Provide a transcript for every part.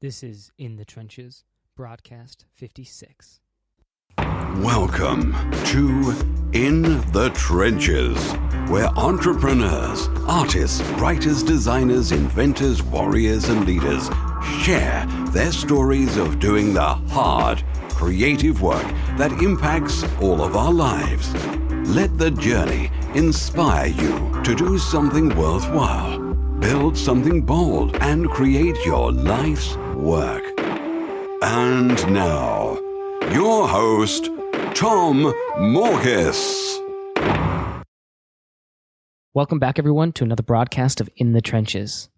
This is In the Trenches, broadcast 56. Welcome to In the Trenches, where entrepreneurs, artists, writers, designers, inventors, warriors, and leaders share their stories of doing the hard, creative work that impacts all of our lives. Let the journey inspire you to do something worthwhile, build something bold, and create your life's work. And now, your host, Tom Morkis. Welcome back, everyone, to another broadcast of In the Trenches.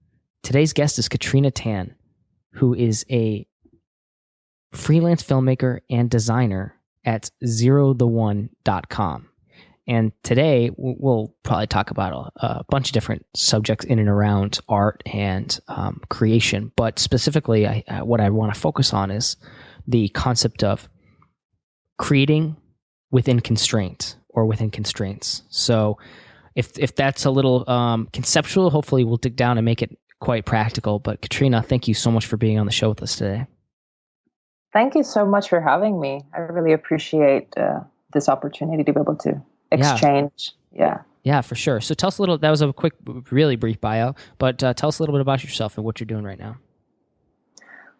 Today's guest is Katrina Tan, who is a freelance filmmaker and designer at zerotheone.com. And today, we'll probably talk about a bunch of different subjects in and around art and creation. But specifically, what I want to focus on is the concept of creating within constraint or within constraints. So if that's a little conceptual, hopefully we'll dig down and make it quite practical. But Katrina, thank you so much for being on the show with us today. Thank you so much for having me. I really appreciate this opportunity to be able to exchange. Yeah, for sure. So tell us a little, that was a quick, really brief bio, but tell us a little bit about yourself and what you're doing right now.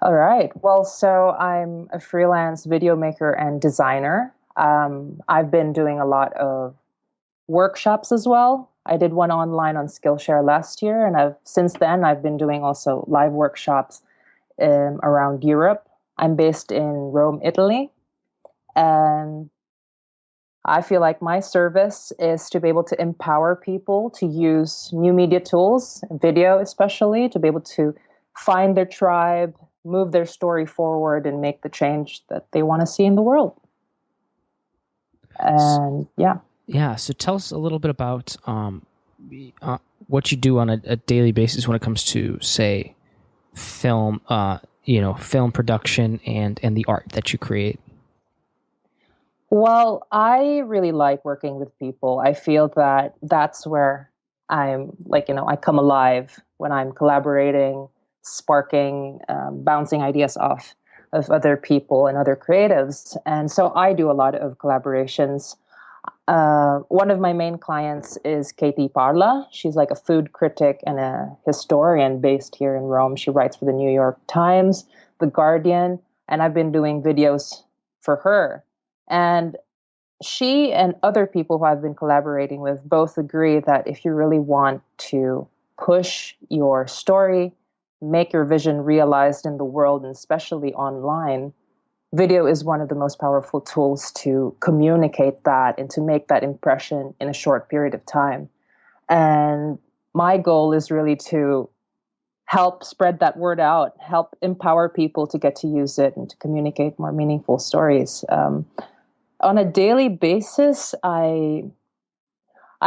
All right. Well, so I'm a freelance video maker and designer. I've been doing a lot of workshops as well. I did one online on Skillshare last year, and since then I've been doing also live workshops around Europe. I'm based in Rome, Italy, and I feel like my service is to be able to empower people to use new media tools, video especially, to be able to find their tribe, move their story forward, and make the change that they want to see in the world. And yeah. So tell us a little bit about what you do on a daily basis when it comes to, say, film, film production and the art that you create. Well, I really like working with people. I feel that that's where I'm I come alive when I'm collaborating, sparking, bouncing ideas off of other people and other creatives. And so I do a lot of collaborations. One of my main clients is Katie Parla. She's like a food critic and a historian based here in Rome. She writes for the New York Times, The Guardian, and I've been doing videos for her. And she and other people who I've been collaborating with both agree that if you really want to push your story, make your vision realized in the world, and especially online, video is one of the most powerful tools to communicate that and to make that impression in a short period of time. And my goal is really to help spread that word out, help empower people to get to use it and to communicate more meaningful stories. On a daily basis, I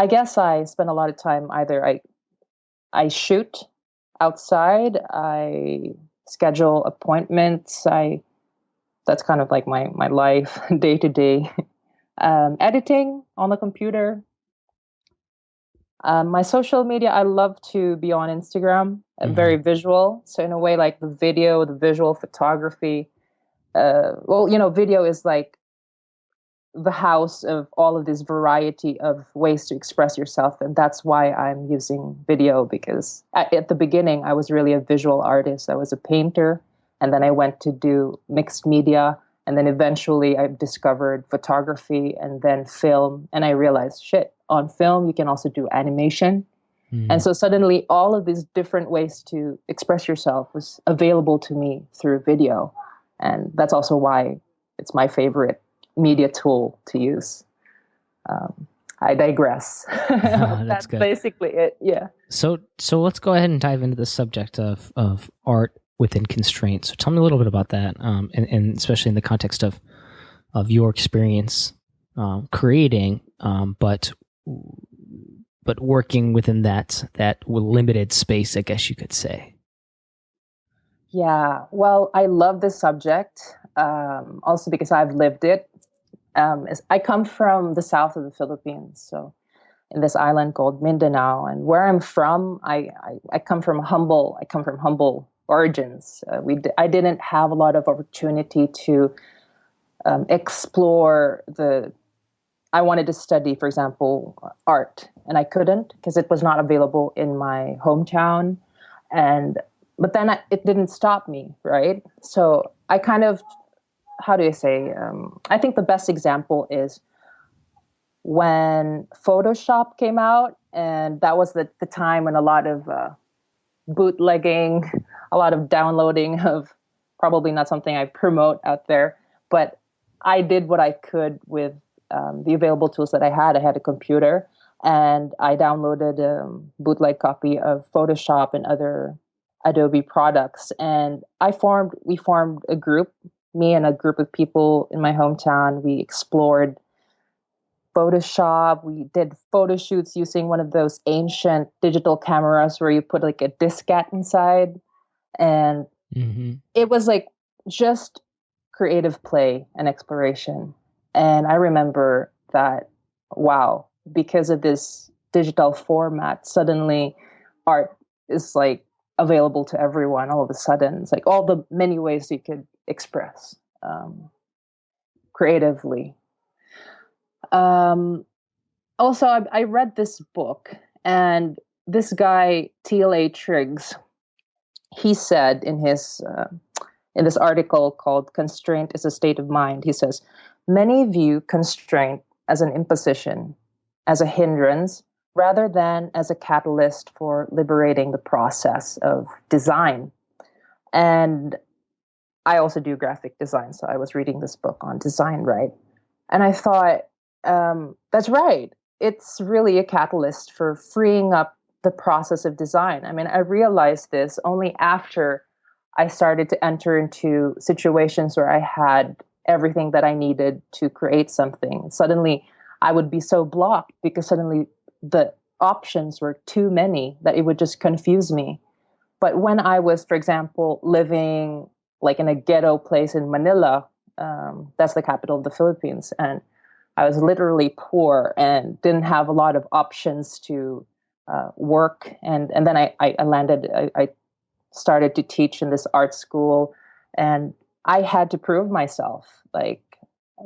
guess I spend a lot of time either I shoot outside, I schedule appointments, that's kind of like my life day to day. Editing on the computer. My social media, I love to be on Instagram, very visual. So in a way, like the video, the visual photography, video is like the house of all of this variety of ways to express yourself. And that's why I'm using video, because at the beginning, I was really a visual artist. I was a painter, and then I went to do mixed media. And then eventually I discovered photography and then film. And I realized, on film, you can also do animation. And so suddenly all of these different ways to express yourself was available to me through video. And that's also why it's my favorite media tool to use. I digress. That's good. Basically it. Yeah. So let's go ahead and dive into the subject of art within constraints. So tell me a little bit about that, and especially in the context of your experience creating, but working within that limited space, I guess you could say. Yeah. Well, I love this subject, also because I've lived it. I come from the south of the Philippines, so in this island called Mindanao, and where I'm from, I come from humble origins. I didn't have a lot of opportunity to explore I wanted to study, for example, art, and I couldn't because it was not available in my hometown. But then it didn't stop me, right? So I kind of, how do I say? I think the best example is when Photoshop came out, and that was the time when a lot of bootlegging, a lot of downloading of, probably not something I promote out there, but I did what I could with the available tools that I had. I had a computer, and I downloaded a bootleg copy of Photoshop and other Adobe products. And we formed a group, me and a group of people in my hometown. We explored Photoshop. We did photo shoots using one of those ancient digital cameras where you put like a diskette inside. And it was like just creative play and exploration. And I remember that, wow, because of this digital format, suddenly art is like available to everyone all of a sudden. It's like all the many ways you could express creatively. Also, I read this book, and this guy, T.L.A. Triggs, he said in this article called Constraint is a State of Mind, he says, many view constraint as an imposition, as a hindrance, rather than as a catalyst for liberating the process of design. And I also do graphic design, so I was reading this book on design, right? And I thought, that's right. It's really a catalyst for freeing up the process of design. I mean, I realized this only after I started to enter into situations where I had everything that I needed to create something. Suddenly, I would be so blocked because suddenly the options were too many that it would just confuse me. But when I was, for example, living like in a ghetto place in Manila, that's the capital of the Philippines, and I was literally poor and didn't have a lot of options to work. And then I started to teach in this art school, and I had to prove myself, like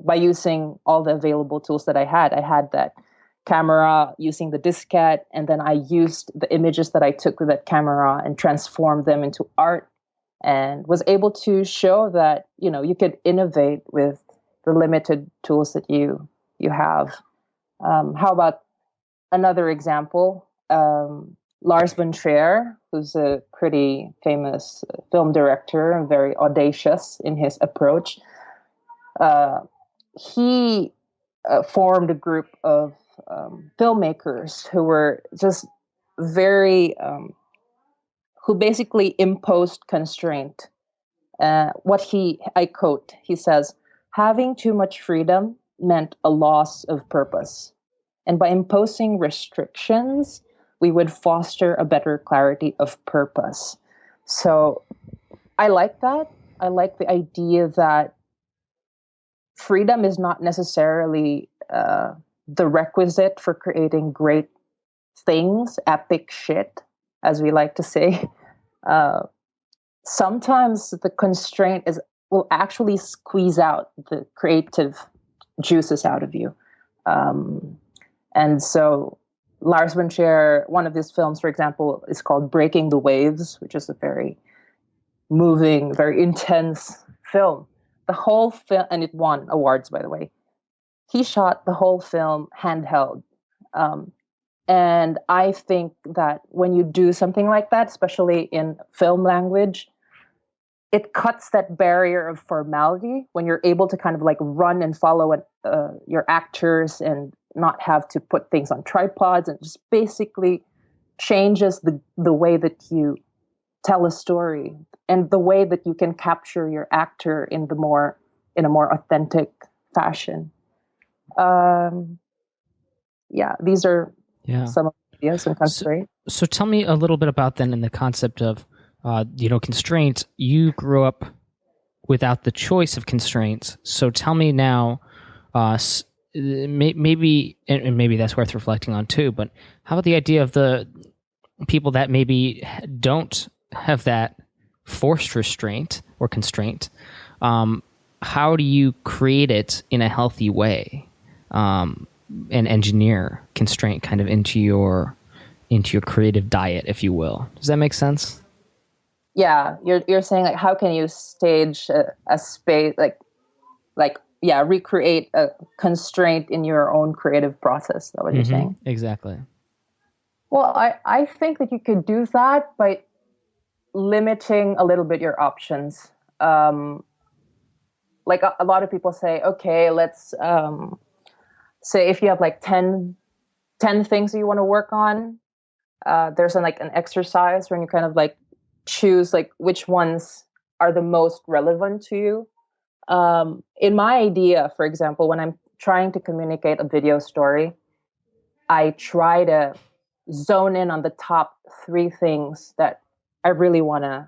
by using all the available tools that I had. I had that camera using the diskette, and then I used the images that I took with that camera and transformed them into art, and was able to show that, you know, you could innovate with the limited tools that you have. How about another example? Lars von Trier, who's a pretty famous film director and very audacious in his approach, he formed a group of filmmakers who were just very, who basically imposed constraint. I quote, he says, having too much freedom meant a loss of purpose. And by imposing restrictions, we would foster a better clarity of purpose. So I like that. I like the idea that freedom is not necessarily the requisite for creating great things, epic shit, as we like to say. Sometimes the constraint will actually squeeze out the creative juices out of you. And so Lars von Trier, one of his films, for example, is called Breaking the Waves, which is a very moving, very intense film. The whole film, and it won awards, by the way. He shot the whole film handheld. And I think that when you do something like that, especially in film language, it cuts that barrier of formality when you're able to kind of like run and follow your actors and not have to put things on tripods, and just basically changes the way that you tell a story and the way that you can capture your actor in a more authentic fashion. These are some of the ideas and constraints. So tell me a little bit about then in the concept of constraints. You grew up without the choice of constraints. So tell me now, maybe that's worth reflecting on too, but how about the idea of the people that maybe don't have that forced restraint or constraint, how do you create it in a healthy way, and engineer constraint kind of into your creative diet, if you will? Does that make sense? Yeah, you're saying like how can you stage a space like yeah, recreate a constraint in your own creative process. Is that what you're saying? Exactly. Well, I think that you could do that by limiting a little bit your options. Like a lot of people say, okay, let's say if you have like 10 things that you want to work on, there's like an exercise where you kind of like choose like which ones are the most relevant to you. In my idea, for example, when I'm trying to communicate a video story, I try to zone in on the top 3 things that I really want to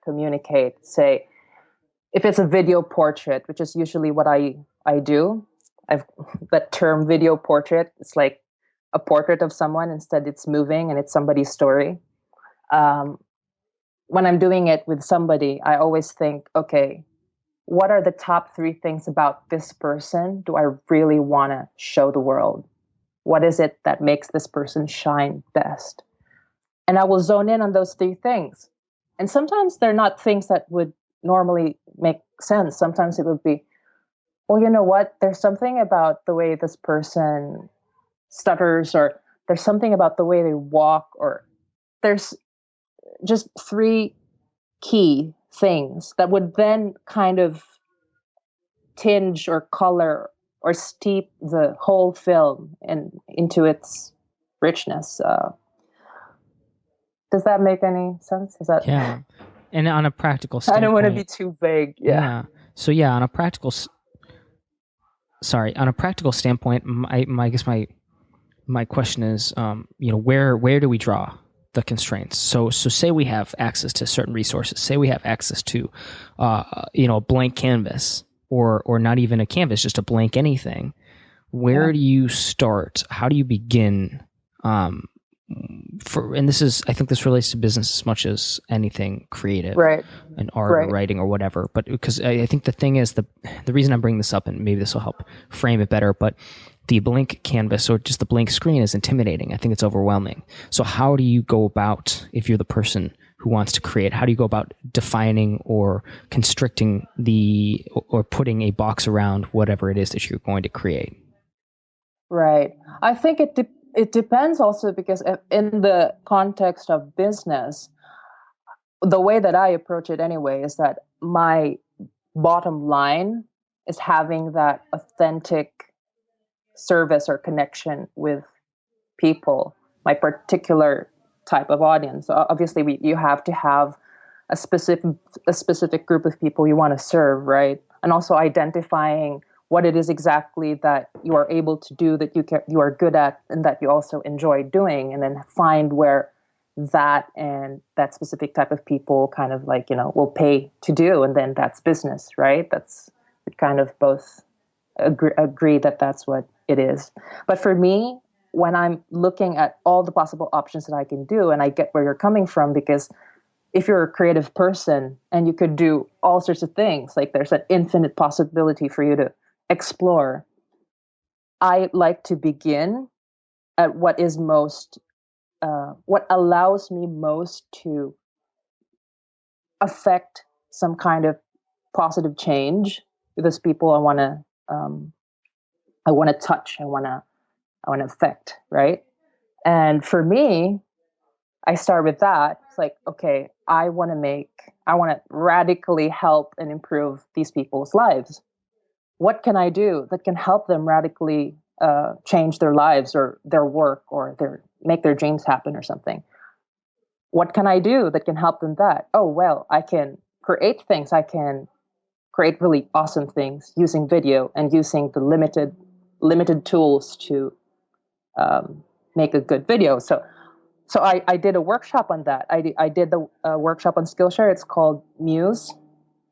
communicate. Say, if it's a video portrait, which is usually what I do, I've that term video portrait. It's like a portrait of someone. Instead, it's moving and it's somebody's story. Um, when I'm doing it with somebody, I always think, okay, what are the top 3 things about this person do I really want to show the world? What is it that makes this person shine best? And I will zone in on those 3 things. And sometimes they're not things that would normally make sense. Sometimes it would be, well, you know what? There's something about the way this person stutters, or there's something about the way they walk, or there's just 3 key things that would then kind of tinge or color or steep the whole film and into its richness. Does that make any sense? Is that Yeah. And on a practical I standpoint, don't want to be too vague. yeah. So yeah, on a practical standpoint, I guess my question is, where do we draw the constraints? So say we have access to certain resources. Say we have access to, a blank canvas, or not even a canvas, just a blank anything. Where do you start? How do you begin? And I think this relates to business as much as anything creative, Right. and art or writing or whatever. But because I think the thing is, the reason I'm bringing this up, and maybe this will help frame it better, but the blank canvas or just the blank screen is intimidating. I think it's overwhelming. So how do you go about, if you're the person who wants to create, how do you go about defining or constricting or putting a box around whatever it is that you're going to create? Right. I think it depends also, because in the context of business, the way that I approach it anyway is that my bottom line is having that authentic service or connection with people, my particular type of audience. So obviously, you have to have a specific group of people you want to serve, right? And also identifying what it is exactly that you are able to do, that you are good at, and that you also enjoy doing, and then find where that and that specific type of people kind of like, will pay to do, and then that's business, right? That's it. Kind of both agree that that's what it is. But for me, when I'm looking at all the possible options that I can do, and I get where you're coming from, because if you're a creative person and you could do all sorts of things, like there's an infinite possibility for you to explore. I like to begin at what is most, what allows me most to affect some kind of positive change with those people I want to touch, I want to affect, right? And for me, I start with that. It's like, okay, I want to radically help and improve these people's lives. What can I do that can help them radically change their lives or their work or make their dreams happen or something? What can I do that can help them that? Oh, well, I can create things. I can create really awesome things using video and using the limited tools to make a good video. So I did a workshop on that. I did the workshop on Skillshare. It's called Muse,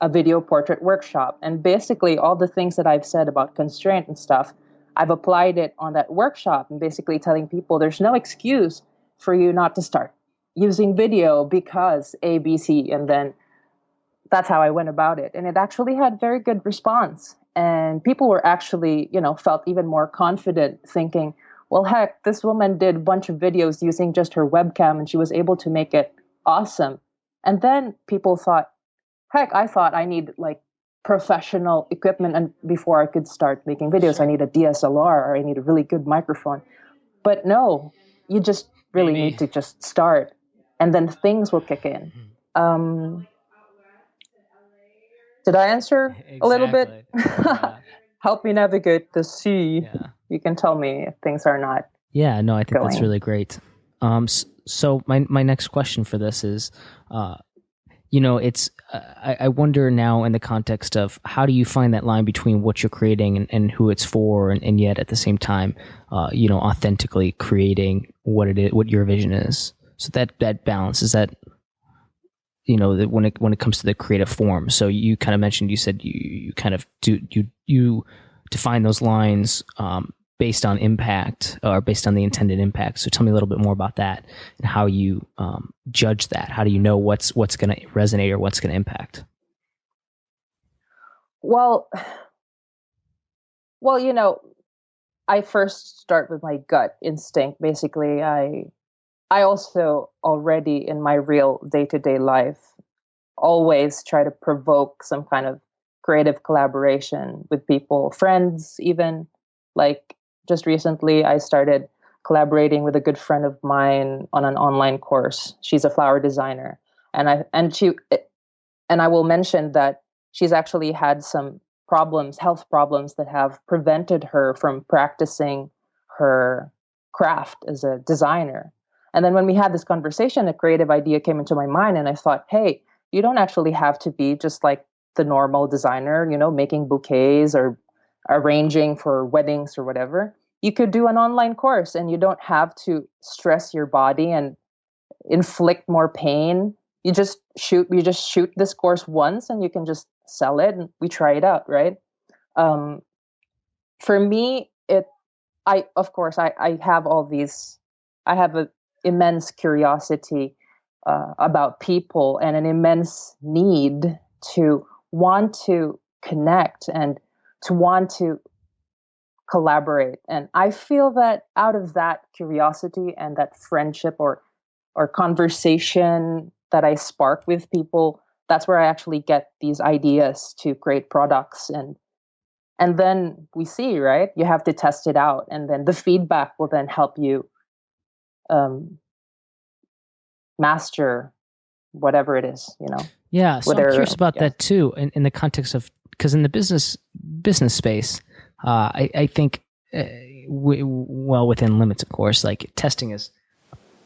a video portrait workshop. And basically all the things that I've said about constraint and stuff, I've applied it on that workshop, and basically telling people there's no excuse for you not to start. using video because A, B, C, and then that's how I went about it. And it actually had very good response. And people were actually, felt even more confident thinking, well, heck, this woman did a bunch of videos using just her webcam and she was able to make it awesome. And then people thought, heck, I thought I need like professional equipment and before I could start making videos. I need a DSLR or I need a really good microphone. But no, you just really need to just start and then things will kick in. Did I answer a little bit? Yeah. Help me navigate the sea. Yeah. You can tell me if things are not. Yeah, no, I think going. that's really great. So my next question for this is, it's I wonder now in the context of how do you find that line between what you're creating and who it's for, and yet at the same time, authentically creating what it is, what your vision is. So that balance is that. That when it comes to the creative form. So you kind of mentioned, you said you kind of you define those lines based on impact or based on the intended impact. So tell me a little bit more about that and how you judge that. How do you know what's going to resonate or what's going to impact? Well, I first start with my gut instinct. Basically, I also already in my real day-to-day life always try to provoke some kind of creative collaboration with people, friends even. Like just recently I started collaborating with a good friend of mine on an online course. She's a flower designer and I will mention that she's actually had some health problems that have prevented her from practicing her craft as a designer. And then when we had this conversation, a creative idea came into my mind and I thought, hey, you don't actually have to be just like the normal designer, making bouquets or arranging for weddings or whatever. You could do an online course and you don't have to stress your body and inflict more pain. You just shoot this course once and you can just sell it and we try it out, right? For me, of course, I have all these, I have an immense curiosity about people and an immense need to want to connect and to want to collaborate. And I feel that out of that curiosity and that friendship or conversation that I spark with people, that's where I actually get these ideas to create products. And then we see, right? You have to test it out, and then the feedback will then help you master whatever it is, Yeah, so I'm curious about that too, in the context of, because in the business space, I think, within limits, of course, like testing is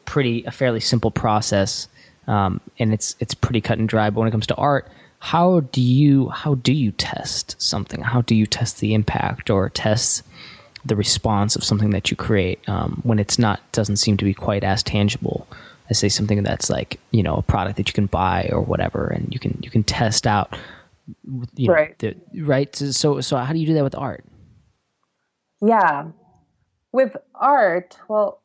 a fairly simple process, and it's pretty cut and dry. But when it comes to art, how do you test something? How do you test the impact or test the response of something that you create when doesn't seem to be quite as tangible as, say, something that's like, a product that you can buy or whatever, and you can test out, right? Right. So how do you do that with art? Yeah, with art, well,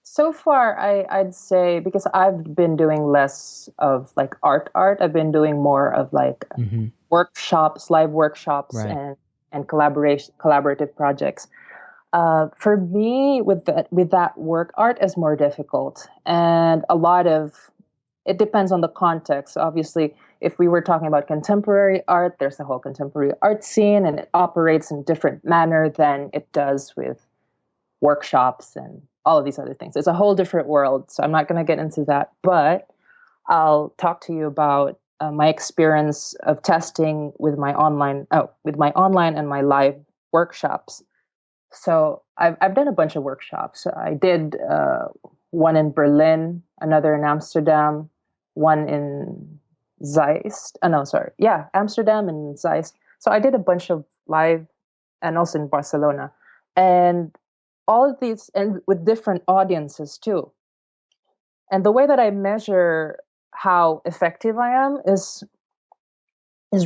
so far I'd say, because I've been doing less of like art, I've been doing more of like workshops, live workshops, right, and collaborative projects. For me, with that work, art is more difficult, and it depends on the context. Obviously, if we were talking about contemporary art, there's the whole contemporary art scene, and it operates in a different manner than it does with workshops and all of these other things. It's a whole different world, so I'm not going to get into that, but I'll talk to you about my experience of testing with my online and my live workshops. So I've done a bunch of workshops. I did one in Berlin, another in Amsterdam, one in Zeist. Amsterdam and Zeist. So I did a bunch of live, and also in Barcelona, and all of these, and with different audiences too. And the way that I measure how effective I am is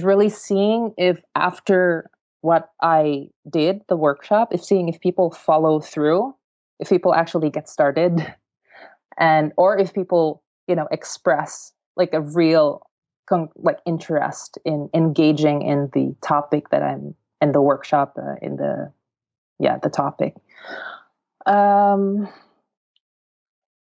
really seeing if after what I did, the workshop, seeing if people follow through, if people actually get started. and or if people, express like a real like interest in engaging in the topic that I'm in the workshop, the topic. I'm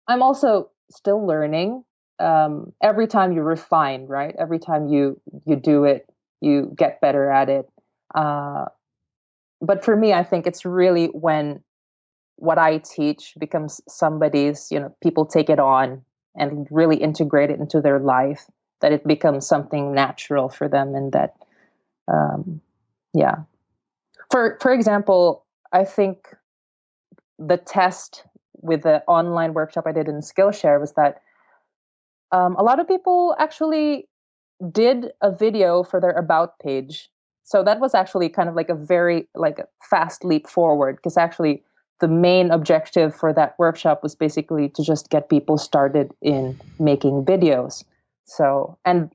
also still learning. Every time you refine, right? Every time you do it, you get better at it. But for me, I think it's really when what I teach becomes somebody's, people take it on and really integrate it into their life, that it becomes something natural for them. And that, yeah. For example, I think the test with the online workshop I did in Skillshare was that a lot of people actually did a video for their about page. So that was actually kind of like a very like a fast leap forward, because actually the main objective for that workshop was basically to just get people started in making videos. So, and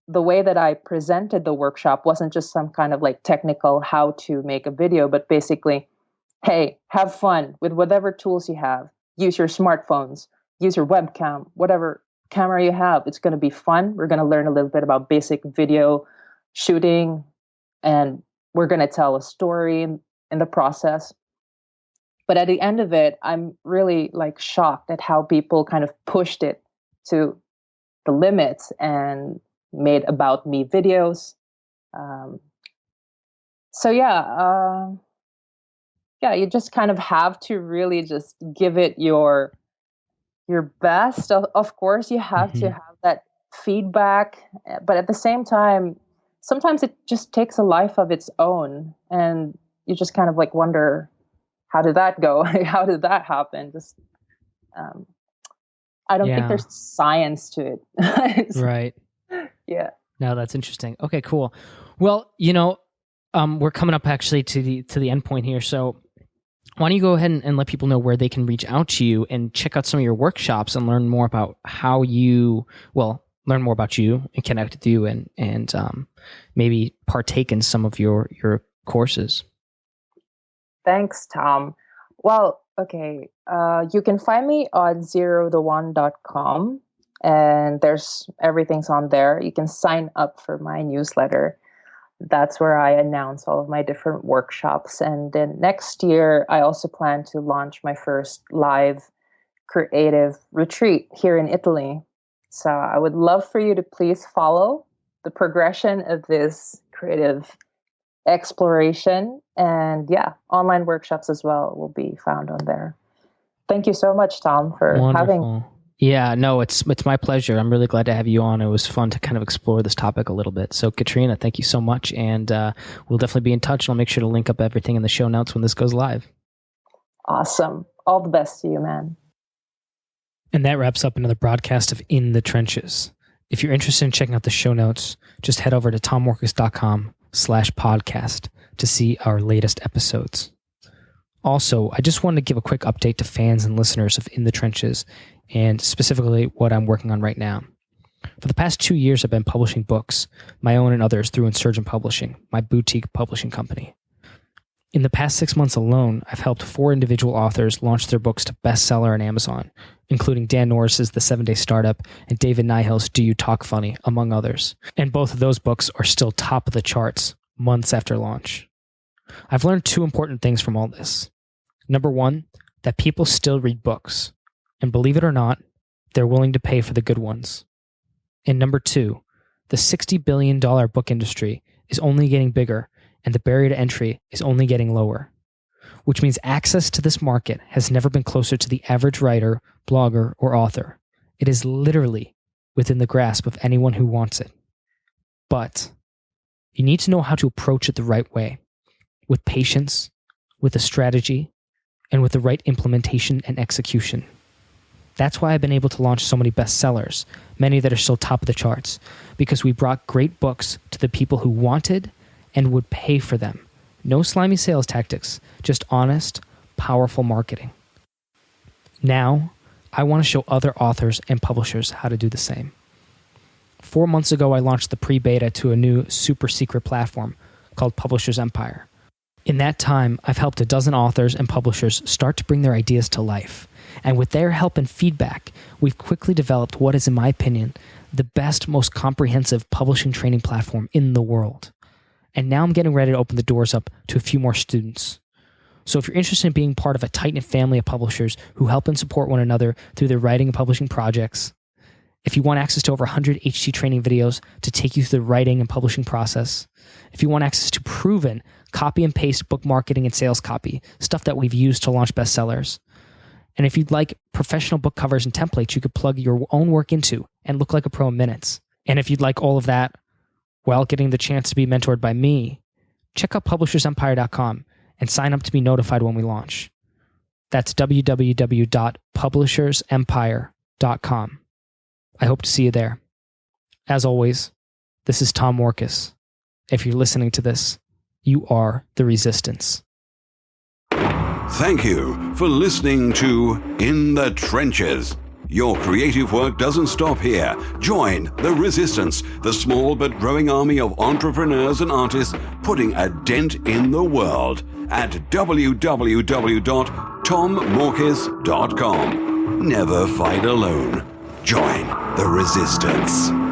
the way that I presented the workshop wasn't just some kind of like technical how to make a video, but basically, hey, have fun with whatever tools you have. Use your smartphones, use your webcam, whatever camera you have. It's going to be fun. We're going to learn a little bit about basic video shooting, and we're going to tell a story in the process. But at the end of it, I'm really like shocked at how people kind of pushed it to the limits and made about me videos. So you just kind of have to really just give it your best. Of course, you have to have that feedback, but at the same time, sometimes it just takes a life of its own, and you just kind of like wonder, how did that go? How did that happen? Just, I don't think there's science to it. Right. Yeah. No, that's interesting. Okay, cool. Well, we're coming up actually to the end point here. So why don't you go ahead and let people know where they can reach out to you and check out some of your workshops and learn more about learn more about you and connect with you and maybe partake in some of your courses. Thanks, Tom. Well, okay. You can find me on zerotheone.com, and everything's on there. You can sign up for my newsletter. That's where I announce all of my different workshops. And then next year, I also plan to launch my first live creative retreat here in Italy. So I would love for you to please follow the progression of this creative exploration. And online workshops as well will be found on there. Thank you so much, Tom, for having. Yeah, no, it's my pleasure. I'm really glad to have you on. It was fun to kind of explore this topic a little bit. So Katrina, thank you so much. And we'll definitely be in touch. I'll make sure to link up everything in the show notes when this goes live. Awesome. All the best to you, man. And that wraps up another broadcast of In the Trenches. If you're interested in checking out the show notes, just head over to tomworkus.com/podcast to see our latest episodes. Also, I just wanted to give a quick update to fans and listeners of In the Trenches, and specifically what I'm working on right now. For the past 2 years, I've been publishing books, my own and others, through Insurgent Publishing, my boutique publishing company. In the past 6 months alone, I've helped 4 individual authors launch their books to bestseller on Amazon, including Dan Norris's The 7-Day Startup and David Nihill's Do You Talk Funny, among others. And both of those books are still top of the charts months after launch. I've learned 2 important things from all this. Number 1, that people still read books. And believe it or not, they're willing to pay for the good ones. And number 2, the $60 billion book industry is only getting bigger, and the barrier to entry is only getting lower, which means access to this market has never been closer to the average writer, blogger, or author. It is literally within the grasp of anyone who wants it. But you need to know how to approach it the right way, with patience, with a strategy, and with the right implementation and execution. That's why I've been able to launch so many bestsellers, many that are still top of the charts, because we brought great books to the people who wanted and would pay for them. No slimy sales tactics, just honest, powerful marketing. Now, I want to show other authors and publishers how to do the same. 4 months ago, I launched the pre-beta to a new super secret platform called Publishers Empire. In that time, I've helped a dozen authors and publishers start to bring their ideas to life. And with their help and feedback, we've quickly developed what is, in my opinion, the best, most comprehensive publishing training platform in the world. And now I'm getting ready to open the doors up to a few more students. So if you're interested in being part of a tight-knit family of publishers who help and support one another through their writing and publishing projects, if you want access to over 100 HT training videos to take you through the writing and publishing process, if you want access to proven copy and paste book marketing and sales copy, stuff that we've used to launch bestsellers, and if you'd like professional book covers and templates you could plug your own work into and look like a pro in minutes, and if you'd like all of that while getting the chance to be mentored by me, check out publishersempire.com and sign up to be notified when we launch. That's www.publishersempire.com. I hope to see you there. As always, this is Tom Morkus. If you're listening to this, you are the resistance. Thank you for listening to In the Trenches. Your creative work doesn't stop here. Join the resistance, the small but growing army of entrepreneurs and artists putting a dent in the world at www.tommorkis.com. Never fight alone. Join the resistance.